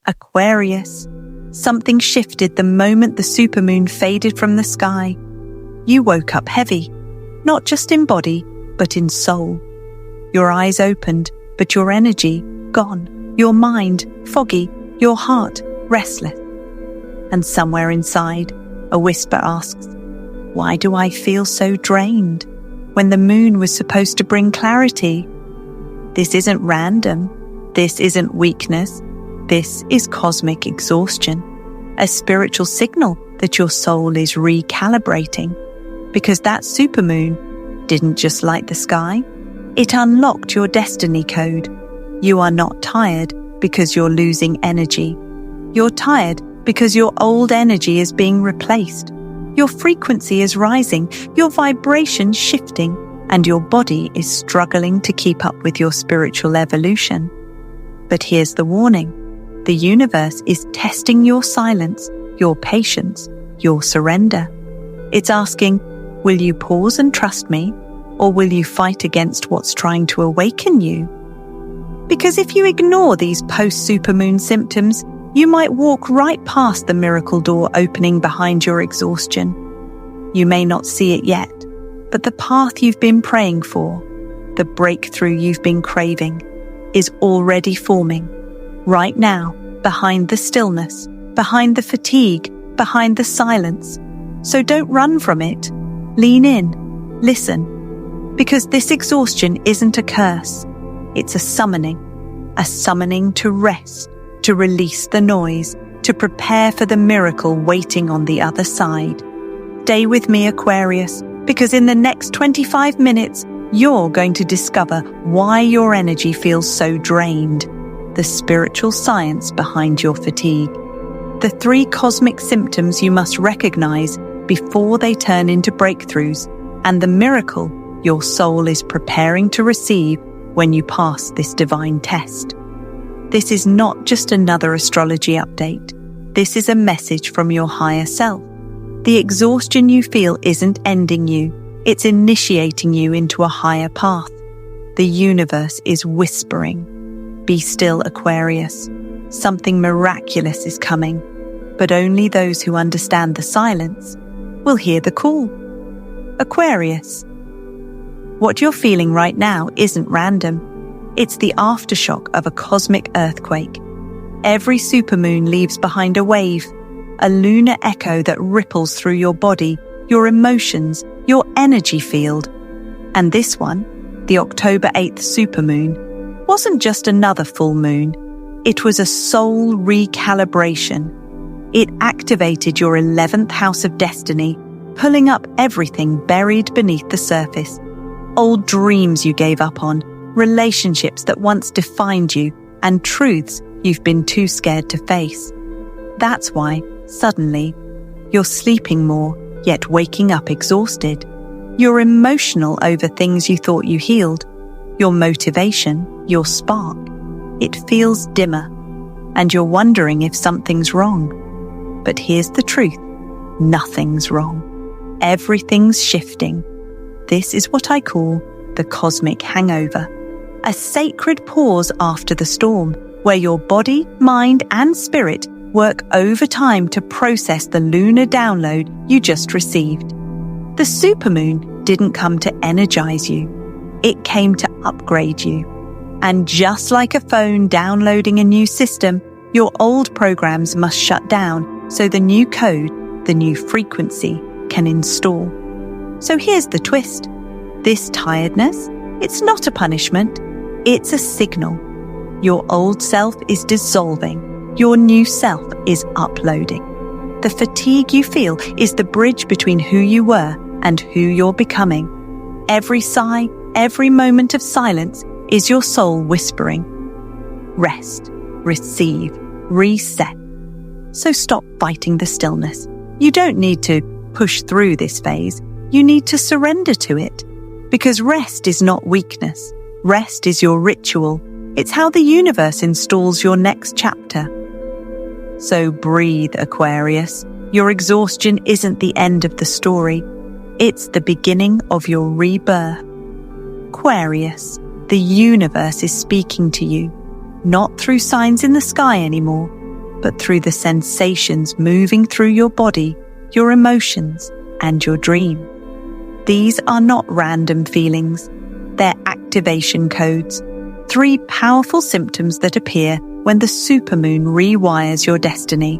Aquarius, something shifted the moment the supermoon faded from the sky. You woke up heavy, not just in body, but in soul. Your eyes opened, but your energy gone, your mind foggy, your heart restless. And somewhere inside, a whisper asks, "Why do I feel so drained?" when the moon was supposed to bring clarity. This isn't random. This isn't weakness. This is cosmic exhaustion, a spiritual signal that your soul is recalibrating. Because that supermoon didn't just light the sky, it unlocked your destiny code. You are not tired because you're losing energy. You're tired because your old energy is being replaced. Your frequency is rising, your vibration shifting, and your body is struggling to keep up with your spiritual evolution. But here's the warning. The universe is testing your silence, your patience, your surrender. It's asking, will you pause and trust me, or will you fight against what's trying to awaken you? Because if you ignore these post-supermoon symptoms, you might walk right past the miracle door opening behind your exhaustion. You may not see it yet, but the path you've been praying for, the breakthrough you've been craving, is already forming. Right now, behind the stillness, behind the fatigue, behind the silence. So don't run from it. Lean in, listen. Because this exhaustion isn't a curse. It's a summoning to rest, to release the noise, to prepare for the miracle waiting on the other side. Stay with me, Aquarius, because in the next 25 minutes, you're going to discover why your energy feels so drained, the spiritual science behind your fatigue, the 3 cosmic symptoms you must recognize before they turn into breakthroughs, and the miracle your soul is preparing to receive when you pass this divine test. This is not just another astrology update. This is a message from your higher self. The exhaustion you feel isn't ending you. It's initiating you into a higher path. The universe is whispering. Be still, Aquarius. Something miraculous is coming. But only those who understand the silence will hear the call. Aquarius. What you're feeling right now isn't random. It's the aftershock of a cosmic earthquake. Every supermoon leaves behind a wave, a lunar echo that ripples through your body, your emotions, your energy field. And this one, the October 8th supermoon, wasn't just another full moon. It was a soul recalibration. It activated your 11th house of destiny, pulling up everything buried beneath the surface. Old dreams you gave up on, relationships that once defined you, and truths you've been too scared to face. That's why, suddenly, you're sleeping more, yet waking up exhausted. You're emotional over things you thought you healed. Your motivation, your spark, it feels dimmer, and you're wondering if something's wrong. But here's the truth. Nothing's wrong. Everything's shifting. This is what I call the cosmic hangover. A sacred pause after the storm, where your body, mind, and spirit work overtime to process the lunar download you just received. The supermoon didn't come to energize you. It came to upgrade you. And just like a phone downloading a new system, your old programs must shut down so the new code, the new frequency, can install. So here's the twist. This tiredness, it's not a punishment. It's a signal. Your old self is dissolving. Your new self is uploading. The fatigue you feel is the bridge between who you were and who you're becoming. Every sigh, every moment of silence is your soul whispering. Rest, receive, reset. So stop fighting the stillness. You don't need to push through this phase. You need to surrender to it. Because rest is not weakness. Rest is your ritual. It's how the universe installs your next chapter. So breathe, Aquarius. Your exhaustion isn't the end of the story. It's the beginning of your rebirth. Aquarius, the universe is speaking to you, not through signs in the sky anymore, but through the sensations moving through your body, your emotions, and your dream. These are not random feelings. They're activation codes, 3 powerful symptoms that appear when the supermoon rewires your destiny.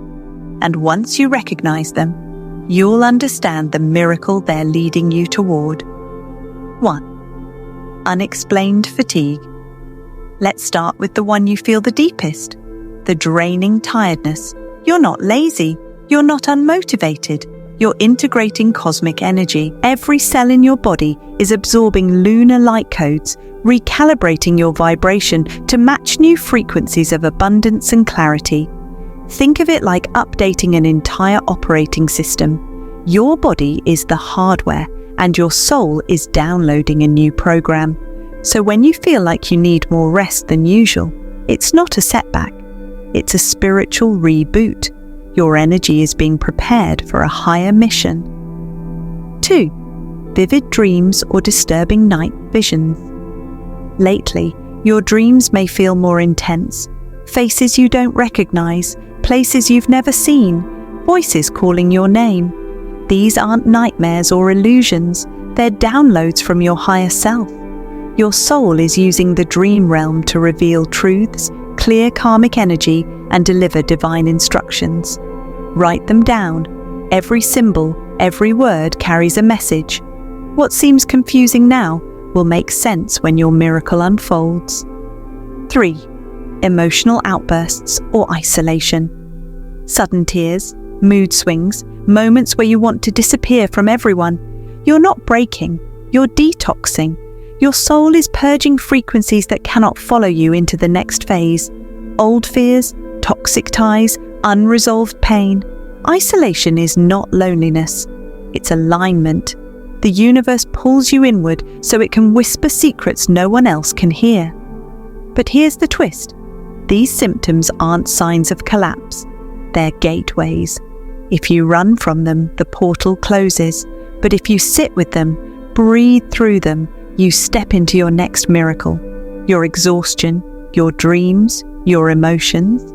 And once you recognize them, you'll understand the miracle they're leading you toward. 1. Unexplained fatigue. Let's start with the one you feel the deepest, the draining tiredness. You're not lazy, you're not unmotivated. You're integrating cosmic energy. Every cell in your body is absorbing lunar light codes, recalibrating your vibration to match new frequencies of abundance and clarity. Think of it like updating an entire operating system. Your body is the hardware, and your soul is downloading a new program. So when you feel like you need more rest than usual, it's not a setback. It's a spiritual reboot. Your energy is being prepared for a higher mission. 2. Vivid dreams or disturbing night visions. Lately, your dreams may feel more intense. Faces you don't recognize, places you've never seen, voices calling your name. These aren't nightmares or illusions. They're downloads from your higher self. Your soul is using the dream realm to reveal truths, clear karmic energy, and deliver divine instructions. Write them down. Every symbol, every word carries a message. What seems confusing now will make sense when your miracle unfolds. 3. Emotional outbursts or isolation. Sudden tears, mood swings, moments where you want to disappear from everyone. You're not breaking, you're detoxing. Your soul is purging frequencies that cannot follow you into the next phase. Old fears, toxic ties, unresolved pain. Isolation is not loneliness. It's alignment. The universe pulls you inward so it can whisper secrets no one else can hear. But here's the twist. These symptoms aren't signs of collapse. They're gateways. If you run from them, the portal closes. But if you sit with them, breathe through them, you step into your next miracle. Your exhaustion, your dreams, your emotions.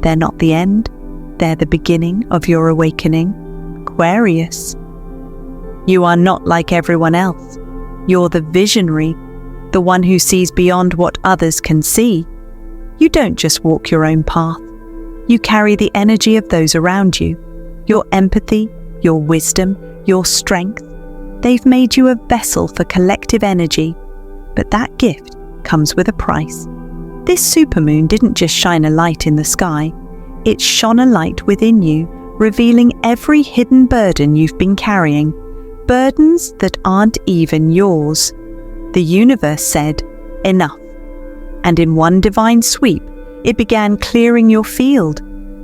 They're not the end. They're the beginning of your awakening. Aquarius. You are not like everyone else. You're the visionary, the one who sees beyond what others can see. You don't just walk your own path. You carry the energy of those around you. Your empathy, your wisdom, your strength. They've made you a vessel for collective energy. But that gift comes with a price. This supermoon didn't just shine a light in the sky. It shone a light within you, revealing every hidden burden you've been carrying. Burdens that aren't even yours. The universe said, enough. And in one divine sweep, it began clearing your field,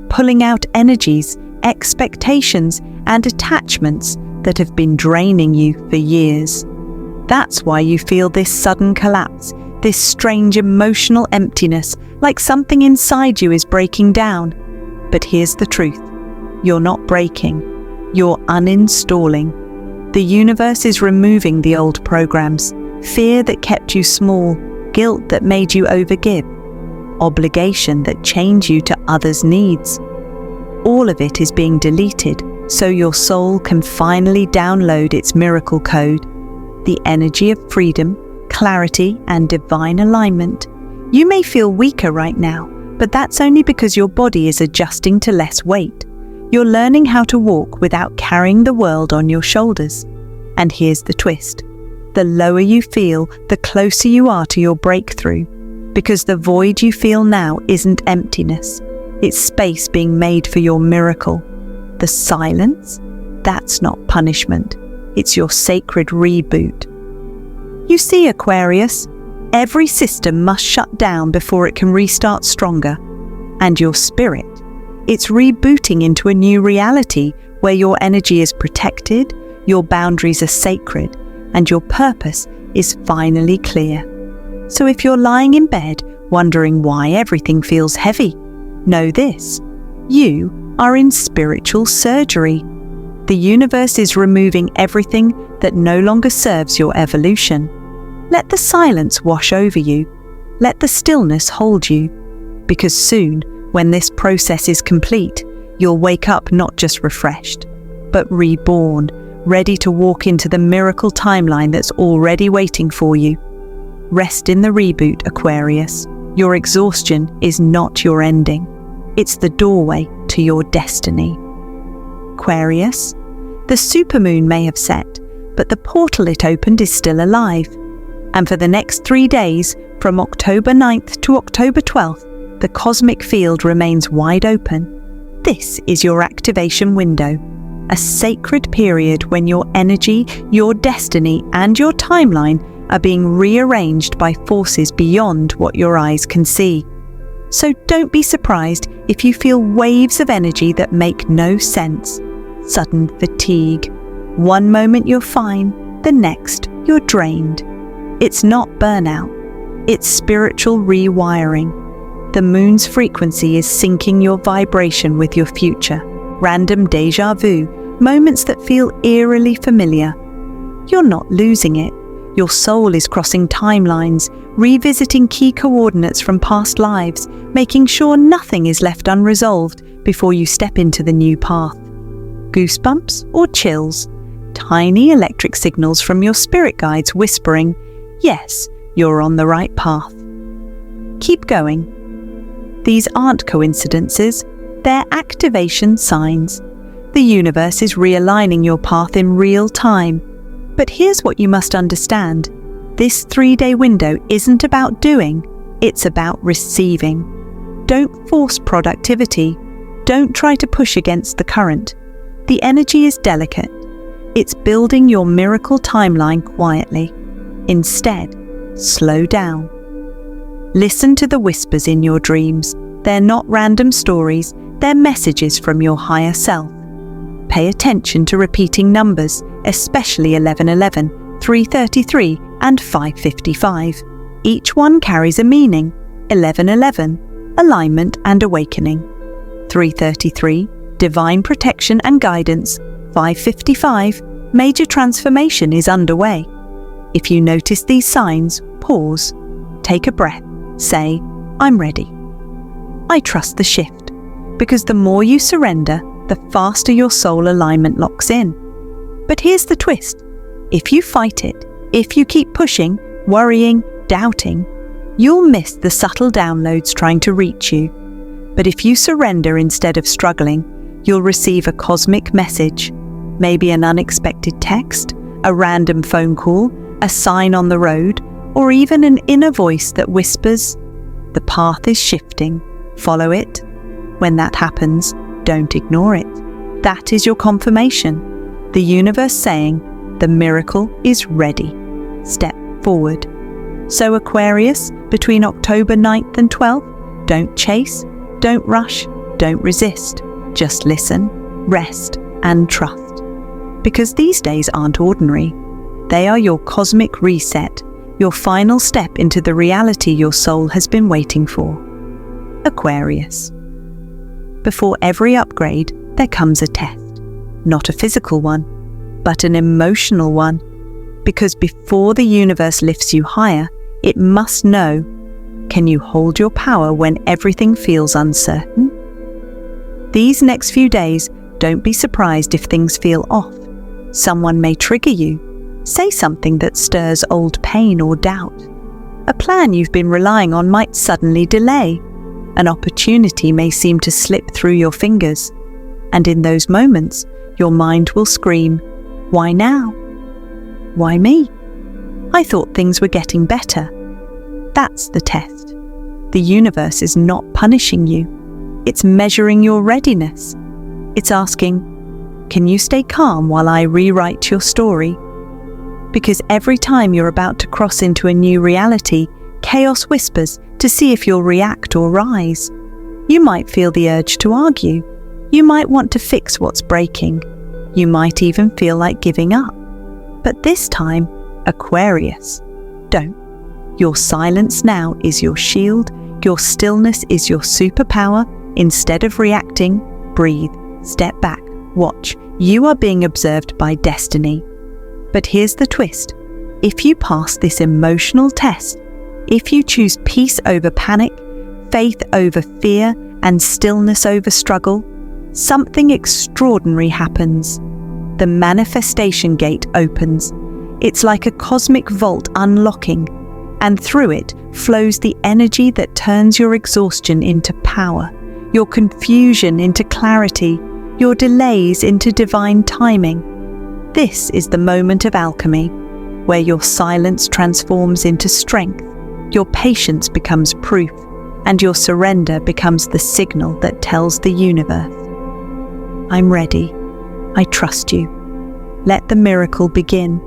pulling out energies, expectations, and attachments that have been draining you for years. That's why you feel this sudden collapse, this strange emotional emptiness, like something inside you is breaking down. But here's the truth. You're not breaking. You're uninstalling. The universe is removing the old programs, fear that kept you small, guilt that made you overgive, obligation that chained you to others' needs. All of it is being deleted so your soul can finally download its miracle code, the energy of freedom, clarity, and divine alignment. You may feel weaker right now, but that's only because your body is adjusting to less weight. You're learning how to walk without carrying the world on your shoulders. And here's the twist. The lower you feel, the closer you are to your breakthrough. Because the void you feel now isn't emptiness. It's space being made for your miracle. The silence? That's not punishment. It's your sacred reboot. You see, Aquarius, every system must shut down before it can restart stronger. And your spirit, it's rebooting into a new reality where your energy is protected, your boundaries are sacred, and your purpose is finally clear. So if you're lying in bed wondering why everything feels heavy, know this: you are in spiritual surgery. The universe is removing everything that no longer serves your evolution. Let the silence wash over you. Let the stillness hold you. Because soon, When this process is complete, you'll wake up not just refreshed, but reborn, ready to walk into the miracle timeline that's already waiting for you. Rest in the reboot, Aquarius. Your exhaustion is not your ending. It's the doorway to your destiny. Aquarius, the supermoon may have set, but the portal it opened is still alive. And for the next 3 days, from October 9th to October 12th, the cosmic field remains wide open. This is your activation window, a sacred period when your energy, your destiny, and your timeline are being rearranged by forces beyond what your eyes can see. So don't be surprised if you feel waves of energy that make no sense. Sudden fatigue. One moment you're fine, the next you're drained. It's not burnout. It's spiritual rewiring. The moon's frequency is syncing your vibration with your future. Random déjà vu, moments that feel eerily familiar. You're not losing it. Your soul is crossing timelines, revisiting key coordinates from past lives, making sure nothing is left unresolved before you step into the new path. Goosebumps or chills? Tiny electric signals from your spirit guides whispering, yes, you're on the right path. Keep going. These aren't coincidences, they're activation signs. The universe is realigning your path in real time. But here's what you must understand. This 3-day window isn't about doing, it's about receiving. Don't force productivity. Don't try to push against the current. The energy is delicate. It's building your miracle timeline quietly. Instead, slow down. Listen to the whispers in your dreams. They're not random stories, they're messages from your higher self. Pay attention to repeating numbers, especially 1111, 333, and 555. Each one carries a meaning. 1111, alignment and awakening. 333, divine protection and guidance. 555, major transformation is underway. If you notice these signs, pause, take a breath, say, I'm ready. I trust the shift, because the more you surrender, the faster your soul alignment locks in. But here's the twist. If you fight it, if you keep pushing, worrying, doubting, you'll miss the subtle downloads trying to reach you. But if you surrender instead of struggling, you'll receive a cosmic message, maybe an unexpected text, a random phone call, a sign on the road, or even an inner voice that whispers, the path is shifting, follow it. When that happens, don't ignore it. That is your confirmation. The universe saying, the miracle is ready. Step forward. So Aquarius, between October 9th and 12th, don't chase, don't rush, don't resist. Just listen, rest, and trust. Because these days aren't ordinary. They are your cosmic reset, your final step into the reality your soul has been waiting for. Aquarius. Before every upgrade, there comes a test. Not a physical one, but an emotional one. Because before the universe lifts you higher, it must know, can you hold your power when everything feels uncertain? These next few days, don't be surprised if things feel off. Someone may trigger you, say something that stirs old pain or doubt. A plan you've been relying on might suddenly delay. An opportunity may seem to slip through your fingers. And in those moments, your mind will scream, why now? Why me? I thought things were getting better. That's the test. The universe is not punishing you. It's measuring your readiness. It's asking, can you stay calm while I rewrite your story? Because every time you're about to cross into a new reality, chaos whispers to see if you'll react or rise. You might feel the urge to argue. You might want to fix what's breaking. You might even feel like giving up. But this time, Aquarius, don't. Your silence now is your shield. Your stillness is your superpower. Instead of reacting, breathe, step back, watch. You are being observed by destiny. But here's the twist. If you pass this emotional test, if you choose peace over panic, faith over fear, and stillness over struggle, something extraordinary happens. The manifestation gate opens. It's like a cosmic vault unlocking, and through it flows the energy that turns your exhaustion into power, your confusion into clarity, your delays into divine timing. This is the moment of alchemy, where your silence transforms into strength, your patience becomes proof, and your surrender becomes the signal that tells the universe, I'm ready. I trust you. Let the miracle begin.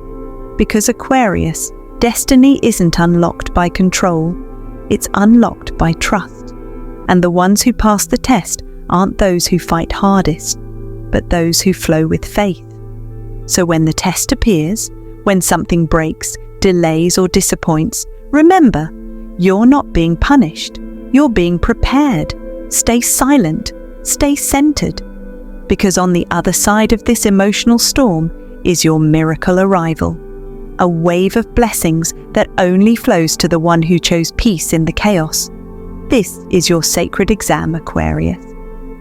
Because Aquarius, destiny isn't unlocked by control, it's unlocked by trust. And the ones who pass the test aren't those who fight hardest, but those who flow with faith. So when the test appears, when something breaks, delays or disappoints, remember, you're not being punished, you're being prepared. Stay silent, stay centered, because on the other side of this emotional storm is your miracle arrival. A wave of blessings that only flows to the one who chose peace in the chaos. This is your sacred exam, Aquarius.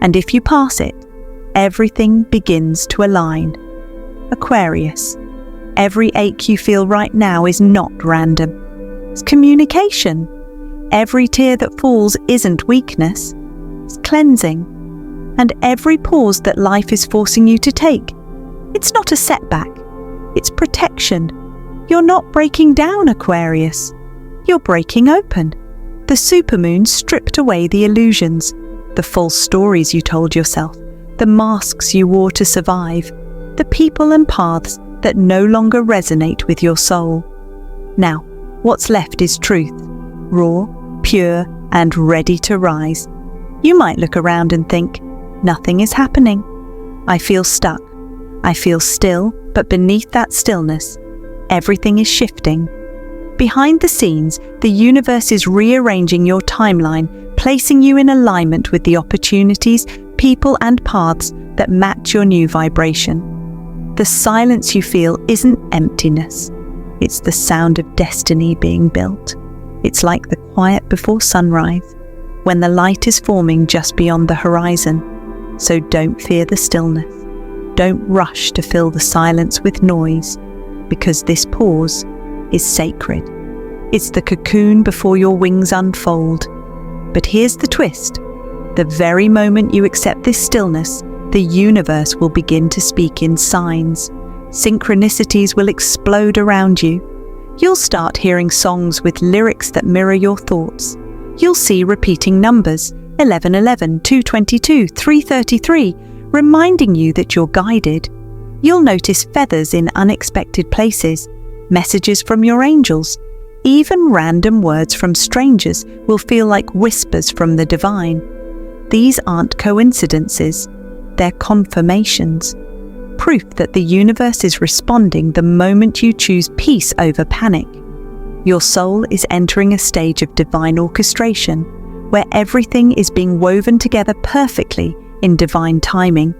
And if you pass it, everything begins to align. Aquarius, every ache you feel right now is not random. It's communication. Every tear that falls isn't weakness. It's cleansing. And every pause that life is forcing you to take, it's not a setback. It's protection. You're not breaking down, Aquarius. You're breaking open. The supermoon stripped away the illusions, the false stories you told yourself, the masks you wore to survive, the people and paths that no longer resonate with your soul. Now, what's left is truth, raw, pure, and ready to rise. You might look around and think, nothing is happening. I feel stuck. I feel still, but beneath that stillness, everything is shifting. Behind the scenes, the universe is rearranging your timeline, placing you in alignment with the opportunities, people, and paths that match your new vibration. The silence you feel isn't emptiness. It's the sound of destiny being built. It's like the quiet before sunrise, when the light is forming just beyond the horizon. So don't fear the stillness. Don't rush to fill the silence with noise, because this pause is sacred. It's the cocoon before your wings unfold. But here's the twist. The very moment you accept this stillness, the universe will begin to speak in signs. Synchronicities will explode around you. You'll start hearing songs with lyrics that mirror your thoughts. You'll see repeating numbers, 1111, 222, 333, reminding you that you're guided. You'll notice feathers in unexpected places, messages from your angels. Even random words from strangers will feel like whispers from the divine. These aren't coincidences, they're confirmations. Proof that the universe is responding the moment you choose peace over panic. Your soul is entering a stage of divine orchestration, where everything is being woven together perfectly in divine timing.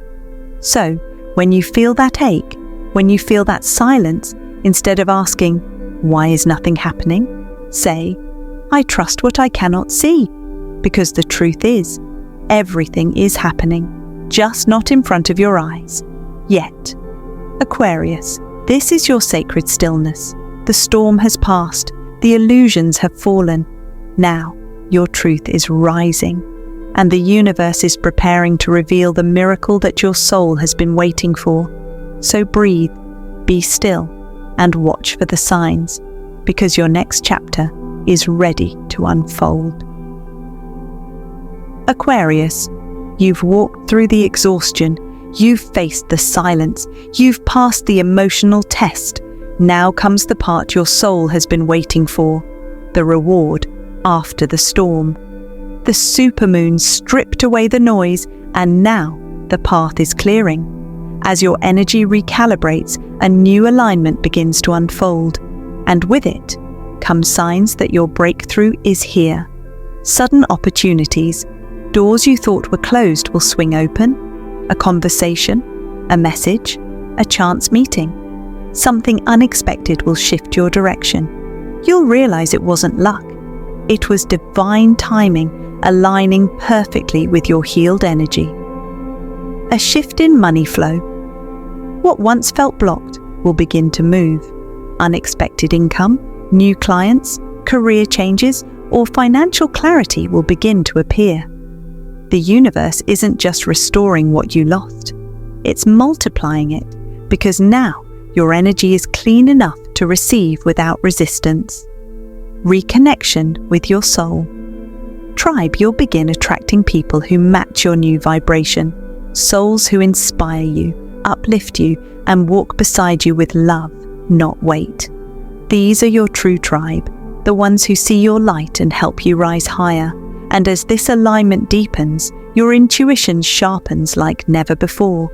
So, when you feel that ache, when you feel that silence, instead of asking, why is nothing happening? Say, I trust what I cannot see. Because the truth is, everything is happening, just not in front of your eyes. Yet. Aquarius, this is your sacred stillness. The storm has passed, the illusions have fallen. Now, your truth is rising, and the universe is preparing to reveal the miracle that your soul has been waiting for. So breathe, be still, and watch for the signs, because your next chapter is ready to unfold. Aquarius, you've walked through the exhaustion, you've faced the silence, you've passed the emotional test. Now comes the part your soul has been waiting for, the reward after the storm. The supermoon stripped away the noise, and now the path is clearing. As your energy recalibrates, a new alignment begins to unfold, and with it come signs that your breakthrough is here. Sudden opportunities, doors you thought were closed will swing open. A conversation, a message, a chance meeting. Something unexpected will shift your direction. You'll realize it wasn't luck. It was divine timing, aligning perfectly with your healed energy. A shift in money flow. What once felt blocked will begin to move. Unexpected income, new clients, career changes, or financial clarity will begin to appear. The universe isn't just restoring what you lost, it's multiplying it, because now your energy is clean enough to receive without resistance. Reconnection with your soul. Tribe, you'll begin attracting people who match your new vibration, souls who inspire you, uplift you, and walk beside you with love, not weight. These are your true tribe, the ones who see your light and help you rise higher. And as this alignment deepens, your intuition sharpens like never before.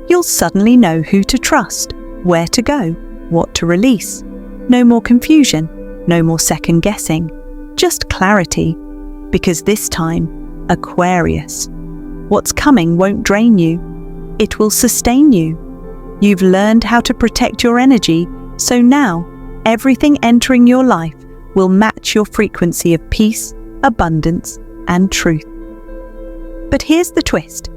You'll suddenly know who to trust, where to go, what to release. No more confusion, no more second guessing, just clarity. Because this time, Aquarius, what's coming won't drain you, it will sustain you. You've learned how to protect your energy, so now everything entering your life will match your frequency of peace, abundance, and truth. But here's the twist.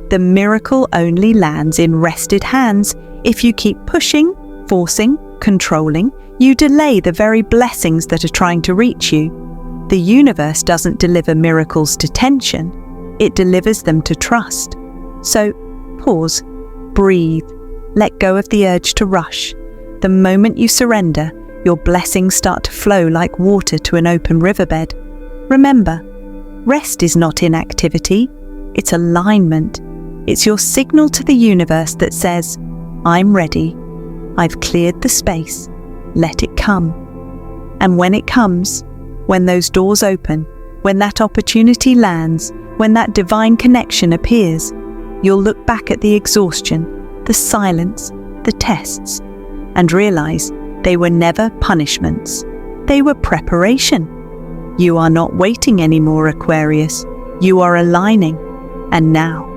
The miracle only lands in rested hands. If you keep pushing, forcing, controlling, you delay the very blessings that are trying to reach you. The universe doesn't deliver miracles to tension, it delivers them to trust. So, pause, breathe, let go of the urge to rush. The moment you surrender, your blessings start to flow like water to an open riverbed. Remember, rest is not inactivity, it's alignment. It's your signal to the universe that says, I'm ready, I've cleared the space, let it come. And when it comes, when those doors open, when that opportunity lands, when that divine connection appears, you'll look back at the exhaustion, the silence, the tests, and realize they were never punishments. They were preparation. You are not waiting anymore, Aquarius. You are aligning. And now,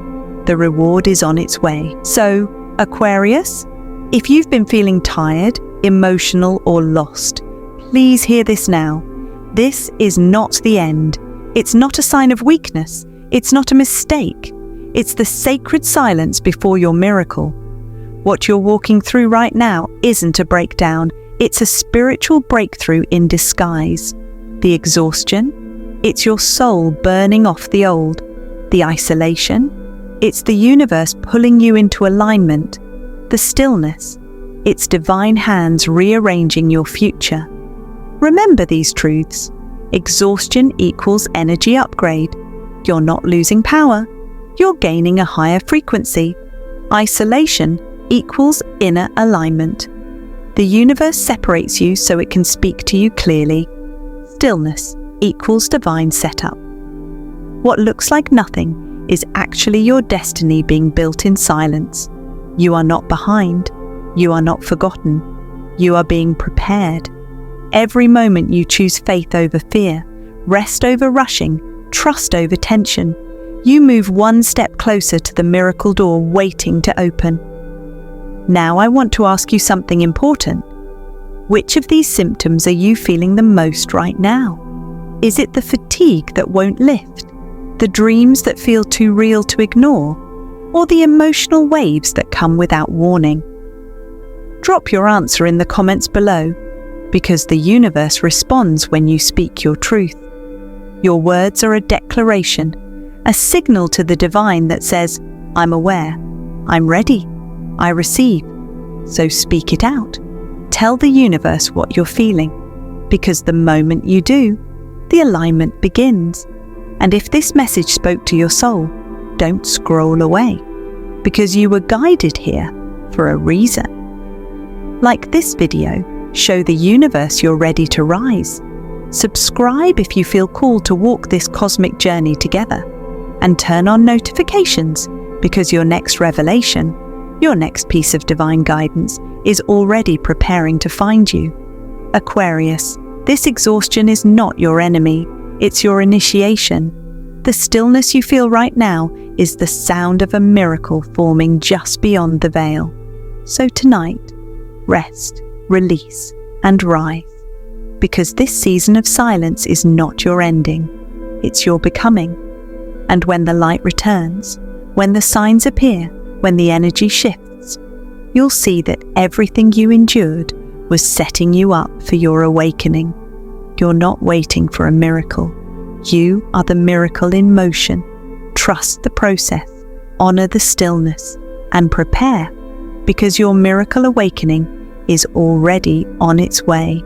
the reward is on its way. So, Aquarius, if you've been feeling tired, emotional, or lost, please hear this now. This is not the end. It's not a sign of weakness. It's not a mistake. It's the sacred silence before your miracle. What you're walking through right now isn't a breakdown. It's a spiritual breakthrough in disguise. The exhaustion, it's your soul burning off the old. The isolation, it's the universe pulling you into alignment. The stillness, it's divine hands rearranging your future. Remember these truths. Exhaustion equals energy upgrade. You're not losing power. You're gaining a higher frequency. Isolation equals inner alignment. The universe separates you so it can speak to you clearly. Stillness equals divine setup. What looks like nothing is actually your destiny being built in silence. You are not behind. You are not forgotten. You are being prepared. Every moment you choose faith over fear, rest over rushing, trust over tension, you move one step closer to the miracle door waiting to open. Now I want to ask you something important. Which of these symptoms are you feeling the most right now? Is it the fatigue that won't lift, the dreams that feel too real to ignore, or the emotional waves that come without warning? Drop your answer in the comments below, because the universe responds when you speak your truth. Your words are a declaration, a signal to the divine that says, I'm aware, I'm ready, I receive. So speak it out. Tell the universe what you're feeling, because the moment you do, the alignment begins. And if this message spoke to your soul, don't scroll away, because you were guided here for a reason. Like this video, show the universe you're ready to rise. Subscribe if you feel called to walk this cosmic journey together. And turn on notifications, because your next revelation, your next piece of divine guidance, is already preparing to find you. Aquarius, this exhaustion is not your enemy, it's your initiation. The stillness you feel right now is the sound of a miracle forming just beyond the veil. So tonight, rest, release, and rise, because this season of silence is not your ending. it's your becoming. And when the light returns, when the signs appear, when the energy shifts, you'll see that everything you endured was setting you up for your awakening. You're not waiting for a miracle. You are the miracle in motion. Trust the process, honor the stillness, and prepare, because your miracle awakening is already on its way.